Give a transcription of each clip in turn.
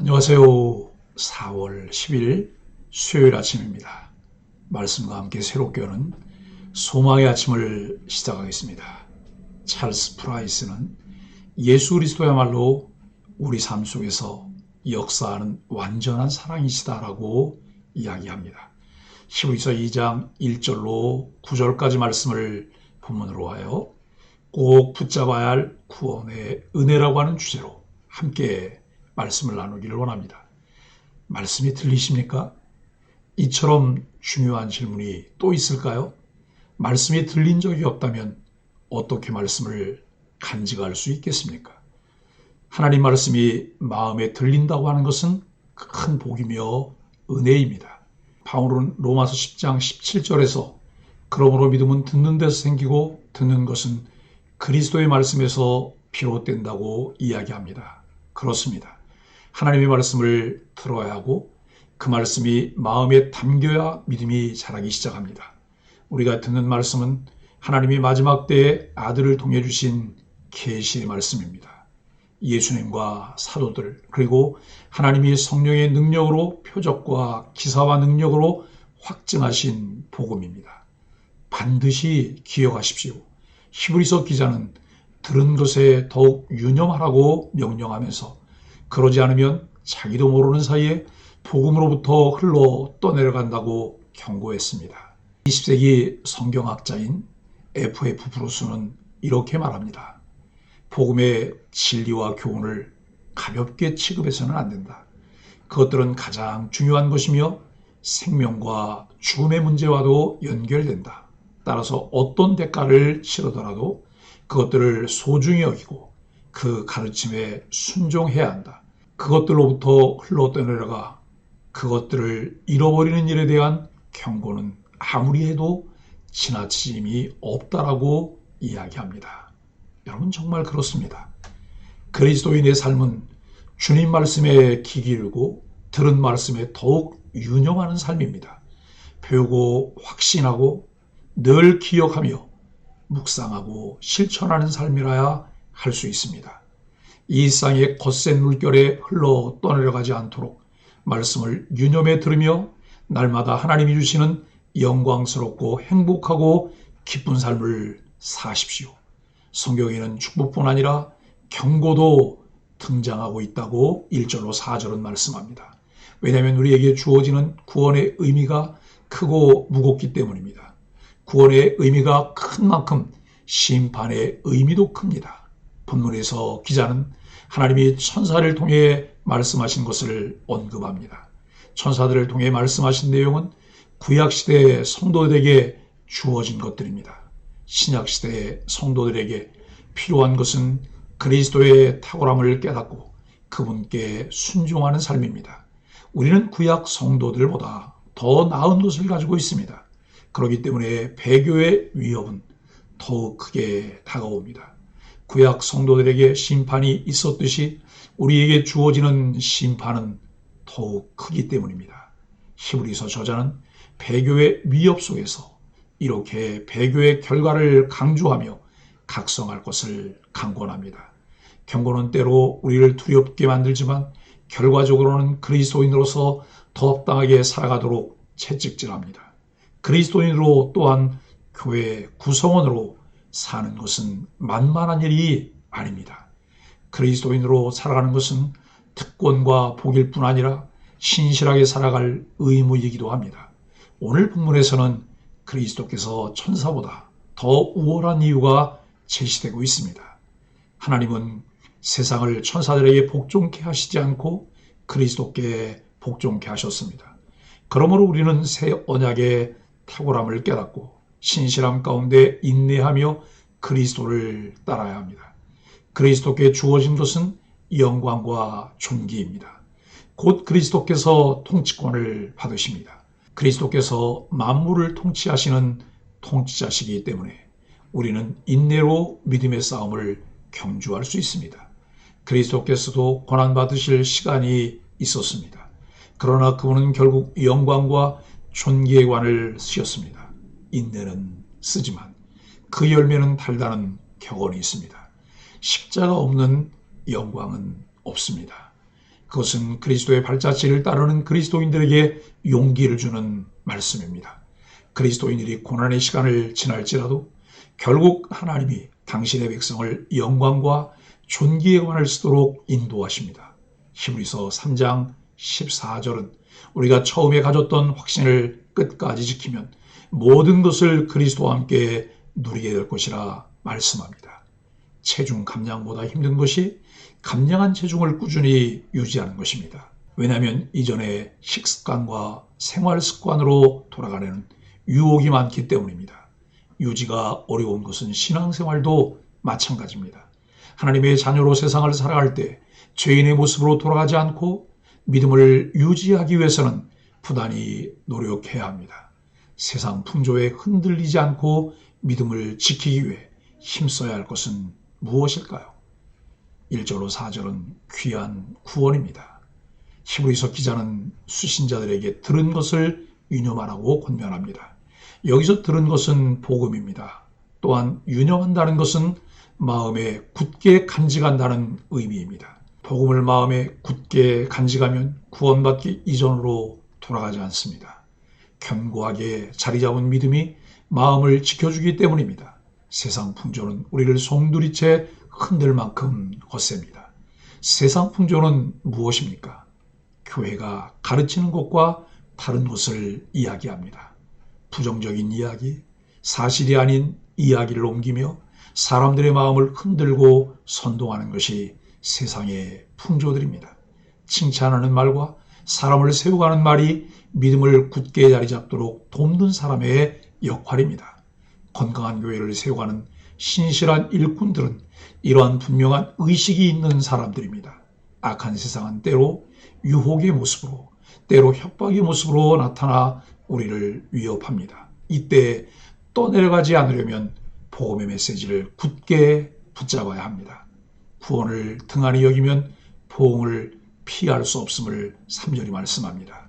안녕하세요. 4월 10일 수요일 아침입니다. 말씀과 함께 새롭게 오는 소망의 아침을 시작하겠습니다. 찰스 프라이스는 예수 그리스도야말로 우리 삶 속에서 역사하는 완전한 사랑이시다라고 이야기합니다. 히브리서 2장 1절로 9절까지 말씀을 본문으로 하여 꼭 붙잡아야 할 구원의 은혜라고 하는 주제로 함께 말씀을 나누기를 원합니다. 말씀이 들리십니까? 이처럼 중요한 질문이 또 있을까요? 말씀이 들린 적이 없다면 어떻게 말씀을 간직할 수 있겠습니까? 하나님 말씀이 마음에 들린다고 하는 것은 큰 복이며 은혜입니다. 바울은 로마서 10장 17절에서 그러므로 믿음은 듣는 데서 생기고 듣는 것은 그리스도의 말씀에서 비롯된다고 이야기합니다. 그렇습니다. 하나님의 말씀을 들어야 하고 그 말씀이 마음에 담겨야 믿음이 자라기 시작합니다. 우리가 듣는 말씀은 하나님이 마지막 때에 아들을 통해 주신 계시의 말씀입니다. 예수님과 사도들 그리고 하나님이 성령의 능력으로 표적과 기사와 능력으로 확증하신 복음입니다. 반드시 기억하십시오. 히브리서 기자는 들은 것에 더욱 유념하라고 명령하면서 그러지 않으면 자기도 모르는 사이에 복음으로부터 흘러 떠내려간다고 경고했습니다. 20세기 성경학자인 F.F. 브루스는 이렇게 말합니다. 복음의 진리와 교훈을 가볍게 취급해서는 안 된다. 그것들은 가장 중요한 것이며 생명과 죽음의 문제와도 연결된다. 따라서 어떤 대가를 치르더라도 그것들을 소중히 여기고 그 가르침에 순종해야 한다. 그것들로부터 흘러 떠내려가 그것들을 잃어버리는 일에 대한 경고는 아무리 해도 지나침이 없다라고 이야기합니다. 여러분 정말 그렇습니다. 그리스도인의 삶은 주님 말씀에 귀 기울이고 들은 말씀에 더욱 유념하는 삶입니다. 배우고 확신하고 늘 기억하며 묵상하고 실천하는 삶이라야 할 수 있습니다. 이 일상의 거센 물결에 흘러 떠내려가지 않도록 말씀을 유념해 들으며 날마다 하나님이 주시는 영광스럽고 행복하고 기쁜 삶을 사십시오. 성경에는 축복뿐 아니라 경고도 등장하고 있다고 1절로 4절은 말씀합니다. 왜냐하면 우리에게 주어지는 구원의 의미가 크고 무겁기 때문입니다. 구원의 의미가 큰 만큼 심판의 의미도 큽니다. 본문에서 기자는 하나님이 천사를 통해 말씀하신 것을 언급합니다. 천사들을 통해 말씀하신 내용은 구약시대의 성도들에게 주어진 것들입니다. 신약시대의 성도들에게 필요한 것은 그리스도의 탁월함을 깨닫고 그분께 순종하는 삶입니다. 우리는 구약 성도들보다 더 나은 것을 가지고 있습니다. 그렇기 때문에 배교의 위협은 더욱 크게 다가옵니다. 구약 성도들에게 심판이 있었듯이 우리에게 주어지는 심판은 더욱 크기 때문입니다. 히브리서 저자는 배교의 위협 속에서 이렇게 배교의 결과를 강조하며 각성할 것을 강권합니다. 경고는 때로 우리를 두렵게 만들지만 결과적으로는 그리스도인으로서 더 합당하게 살아가도록 채찍질합니다. 그리스도인으로 또한 교회 구성원으로 사는 것은 만만한 일이 아닙니다. 그리스도인으로 살아가는 것은 특권과 복일 뿐 아니라 신실하게 살아갈 의무이기도 합니다. 오늘 본문에서는 그리스도께서 천사보다 더 우월한 이유가 제시되고 있습니다. 하나님은 세상을 천사들에게 복종케 하시지 않고 그리스도께 복종케 하셨습니다. 그러므로 우리는 새 언약의 탁월함을 깨닫고 신실함 가운데 인내하며 그리스도를 따라야 합니다. 그리스도께 주어진 것은 영광과 존귀입니다. 곧 그리스도께서 통치권을 받으십니다. 그리스도께서 만물을 통치하시는 통치자시기 때문에 우리는 인내로 믿음의 싸움을 경주할 수 있습니다. 그리스도께서도 고난받으실 시간이 있었습니다. 그러나 그분은 결국 영광과 존귀의 관을 쓰셨습니다. 인내는 쓰지만 그 열매는 달다는 격언이 있습니다. 십자가 없는 영광은 없습니다. 그것은 그리스도의 발자취를 따르는 그리스도인들에게 용기를 주는 말씀입니다. 그리스도인들이 고난의 시간을 지날지라도 결국 하나님이 당신의 백성을 영광과 존귀에 관할 수도록 인도하십니다. 히브리서 3장 14절은 우리가 처음에 가졌던 확신을 끝까지 지키면 모든 것을 그리스도와 함께 누리게 될 것이라 말씀합니다. 체중 감량보다 힘든 것이 감량한 체중을 꾸준히 유지하는 것입니다. 왜냐하면 이전에 식습관과 생활습관으로 돌아가려는 유혹이 많기 때문입니다. 유지가 어려운 것은 신앙생활도 마찬가지입니다. 하나님의 자녀로 세상을 살아갈 때 죄인의 모습으로 돌아가지 않고 믿음을 유지하기 위해서는 부단히 노력해야 합니다. 세상 풍조에 흔들리지 않고 믿음을 지키기 위해 힘써야 할 것은 무엇일까요? 1절로 4절은 귀한 구원입니다. 히브리서 기자는 수신자들에게 들은 것을 유념하라고 권면합니다. 여기서 들은 것은 복음입니다. 또한 유념한다는 것은 마음에 굳게 간직한다는 의미입니다. 복음을 마음에 굳게 간직하면 구원받기 이전으로 돌아가지 않습니다. 견고하게 자리 잡은 믿음이 마음을 지켜주기 때문입니다. 세상 풍조는 우리를 송두리째 흔들 만큼 거셉니다. 세상 풍조는 무엇입니까? 교회가 가르치는 것과 다른 것을 이야기합니다. 부정적인 이야기, 사실이 아닌 이야기를 옮기며 사람들의 마음을 흔들고 선동하는 것이 세상의 풍조들입니다. 칭찬하는 말과 사람을 세우가는 말이 믿음을 굳게 자리 잡도록 돕는 사람의 역할입니다. 건강한 교회를 세워가는 신실한 일꾼들은 이러한 분명한 의식이 있는 사람들입니다. 악한 세상은 때로 유혹의 모습으로, 때로 협박의 모습으로 나타나 우리를 위협합니다. 이때 떠내려가지 않으려면 복음의 메시지를 굳게 붙잡아야 합니다. 구원을 등한히 여기면 보응을 피할 수 없음을 3절이 말씀합니다.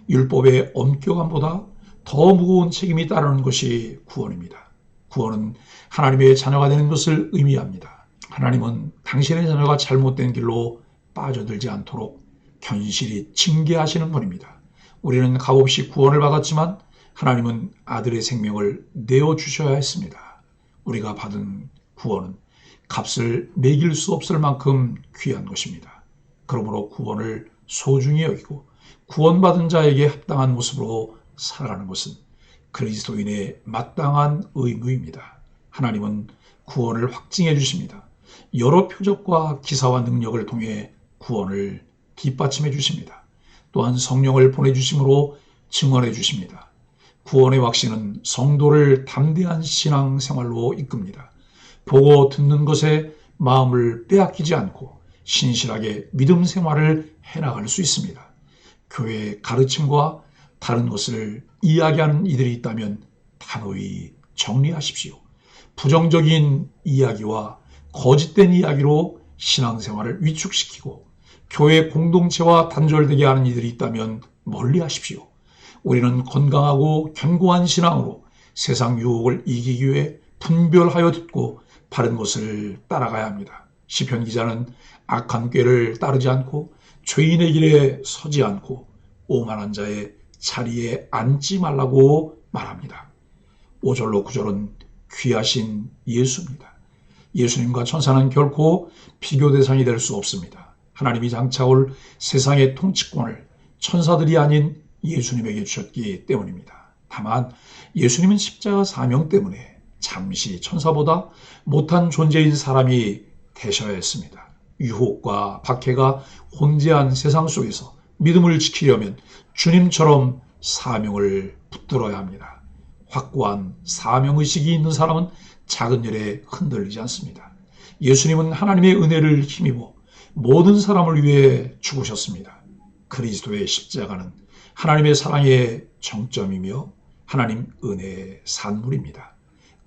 율법의 엄격함보다 더 무거운 책임이 따르는 것이 구원입니다. 구원은 하나님의 자녀가 되는 것을 의미합니다. 하나님은 당신의 자녀가 잘못된 길로 빠져들지 않도록 견실히 징계하시는 분입니다. 우리는 값없이 구원을 받았지만 하나님은 아들의 생명을 내어주셔야 했습니다. 우리가 받은 구원은 값을 매길 수 없을 만큼 귀한 것입니다. 그러므로 구원을 소중히 여기고 구원받은 자에게 합당한 모습으로 살아가는 것은 그리스도인의 마땅한 의무입니다. 하나님은 구원을 확증해 주십니다. 여러 표적과 기사와 능력을 통해 구원을 뒷받침해 주십니다. 또한 성령을 보내주심으로 증언해 주십니다. 구원의 확신은 성도를 담대한 신앙생활로 이끕니다. 보고 듣는 것에 마음을 빼앗기지 않고 신실하게 믿음 생활을 해나갈 수 있습니다. 교회의 가르침과 다른 것을 이야기하는 이들이 있다면 단호히 정리하십시오. 부정적인 이야기와 거짓된 이야기로 신앙생활을 위축시키고 교회 공동체와 단절되게 하는 이들이 있다면 멀리 하십시오. 우리는 건강하고 견고한 신앙으로 세상 유혹을 이기기 위해 분별하여 듣고 바른 것을 따라가야 합니다. 시편 기자는 악한 꾀를 따르지 않고 죄인의 길에 서지 않고 오만한 자의 자리에 앉지 말라고 말합니다. 5절로 9절은 귀하신 예수입니다. 예수님과 천사는 결코 비교 대상이 될 수 없습니다. 하나님이 장차올 세상의 통치권을 천사들이 아닌 예수님에게 주셨기 때문입니다. 다만 예수님은 십자가 사명 때문에 잠시 천사보다 못한 존재인 사람이 되셔야 했습니다. 유혹과 박해가 혼재한 세상 속에서 믿음을 지키려면 주님처럼 사명을 붙들어야 합니다. 확고한 사명의식이 있는 사람은 작은 일에 흔들리지 않습니다. 예수님은 하나님의 은혜를 힘입어 모든 사람을 위해 죽으셨습니다. 그리스도의 십자가는 하나님의 사랑의 정점이며 하나님 은혜의 산물입니다.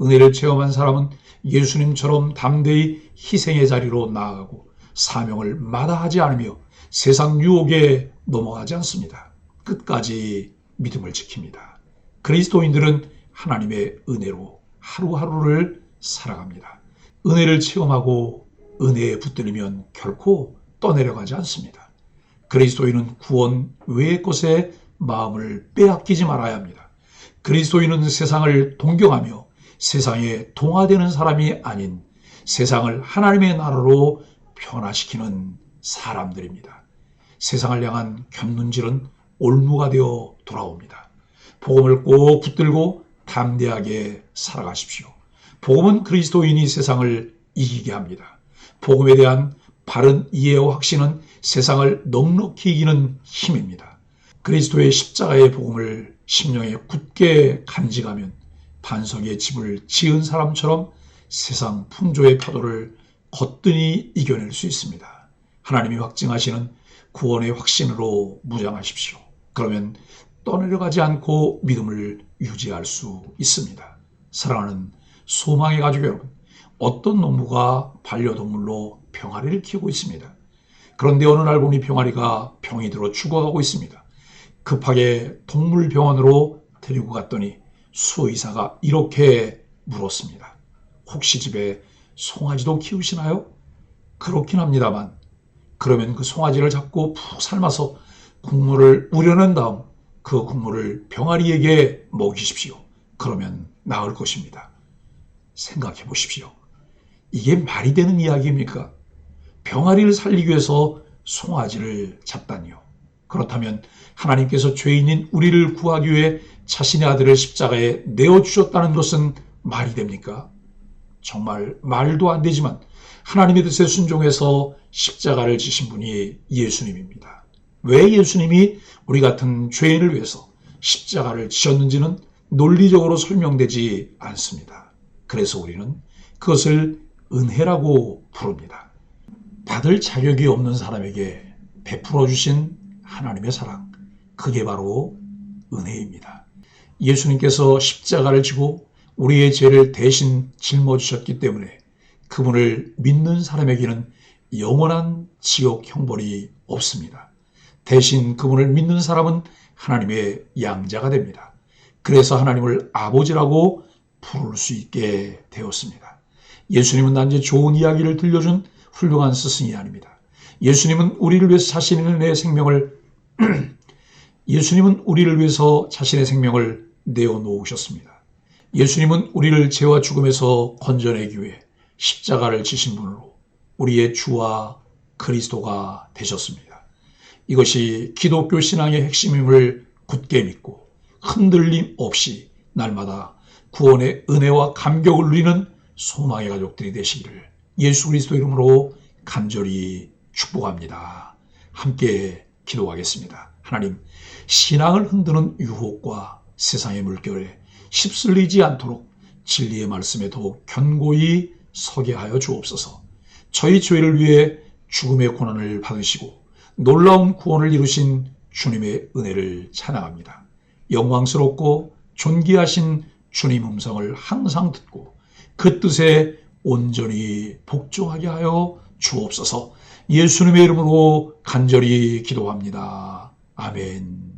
은혜를 체험한 사람은 예수님처럼 담대히 희생의 자리로 나아가고 사명을 마다하지 않으며 세상 유혹에 넘어가지 않습니다. 끝까지 믿음을 지킵니다. 그리스도인들은 하나님의 은혜로 하루하루를 살아갑니다. 은혜를 체험하고 은혜에 붙들리면 결코 떠내려가지 않습니다. 그리스도인은 구원 외의 것에 마음을 빼앗기지 말아야 합니다. 그리스도인은 세상을 동경하며 세상에 동화되는 사람이 아닌 세상을 하나님의 나라로 변화시키는 사람들입니다. 세상을 향한 곁눈질은 올무가 되어 돌아옵니다. 복음을 꼭 붙들고 담대하게 살아가십시오. 복음은 그리스도인이 세상을 이기게 합니다. 복음에 대한 바른 이해와 확신은 세상을 넉넉히 이기는 힘입니다. 그리스도의 십자가의 복음을 심령에 굳게 간직하면 반석의 집을 지은 사람처럼 세상 풍조의 파도를 거뜬히 이겨낼 수 있습니다. 하나님이 확증하시는 구원의 확신으로 무장하십시오. 그러면 떠내려가지 않고 믿음을 유지할 수 있습니다. 사랑하는 소망의 가족 여러분, 어떤 농부가 반려동물로 병아리를 키우고 있습니다. 그런데 어느 날 보니 병아리가 병이 들어 죽어가고 있습니다. 급하게 동물병원으로 데리고 갔더니 수의사가 이렇게 물었습니다. 혹시 집에 송아지도 키우시나요? 그렇긴 합니다만, 그러면 그 송아지를 잡고 푹 삶아서 국물을 우려낸 다음 그 국물을 병아리에게 먹이십시오. 그러면 나을 것입니다. 생각해 보십시오. 이게 말이 되는 이야기입니까? 병아리를 살리기 위해서 송아지를 잡다니요. 그렇다면 하나님께서 죄인인 우리를 구하기 위해 자신의 아들을 십자가에 내어주셨다는 것은 말이 됩니까? 정말 말도 안 되지만 하나님의 뜻에 순종해서 십자가를 지신 분이 예수님입니다. 왜 예수님이 우리 같은 죄인을 위해서 십자가를 지셨는지는 논리적으로 설명되지 않습니다. 그래서 우리는 그것을 은혜라고 부릅니다. 받을 자격이 없는 사람에게 베풀어 주신 하나님의 사랑, 그게 바로 은혜입니다. 예수님께서 십자가를 지고 우리의 죄를 대신 짊어지셨기 때문에 그분을 믿는 사람에게는 영원한 지옥 형벌이 없습니다. 대신 그분을 믿는 사람은 하나님의 양자가 됩니다. 그래서 하나님을 아버지라고 부를 수 있게 되었습니다. 예수님은 단지 좋은 이야기를 들려준 훌륭한 스승이 아닙니다. 예수님은 우리를 위해서 자신의 생명을 내어놓으셨습니다. 예수님은 우리를 죄와 죽음에서 건져내기 위해 십자가를 지신 분으로 우리의 주와 그리스도가 되셨습니다. 이것이 기독교 신앙의 핵심임을 굳게 믿고 흔들림 없이 날마다 구원의 은혜와 감격을 누리는 소망의 가족들이 되시기를 예수 그리스도 이름으로 간절히 축복합니다. 함께 기도하겠습니다. 하나님, 신앙을 흔드는 유혹과 세상의 물결에 휩쓸리지 않도록 진리의 말씀에 더욱 견고히 서게 하여 주옵소서. 저희 죄를 위해 죽음의 고난을 받으시고 놀라운 구원을 이루신 주님의 은혜를 찬양합니다. 영광스럽고 존귀하신 주님 음성을 항상 듣고 그 뜻에 온전히 복종하게 하여 주옵소서. 예수님의 이름으로 간절히 기도합니다. 아멘.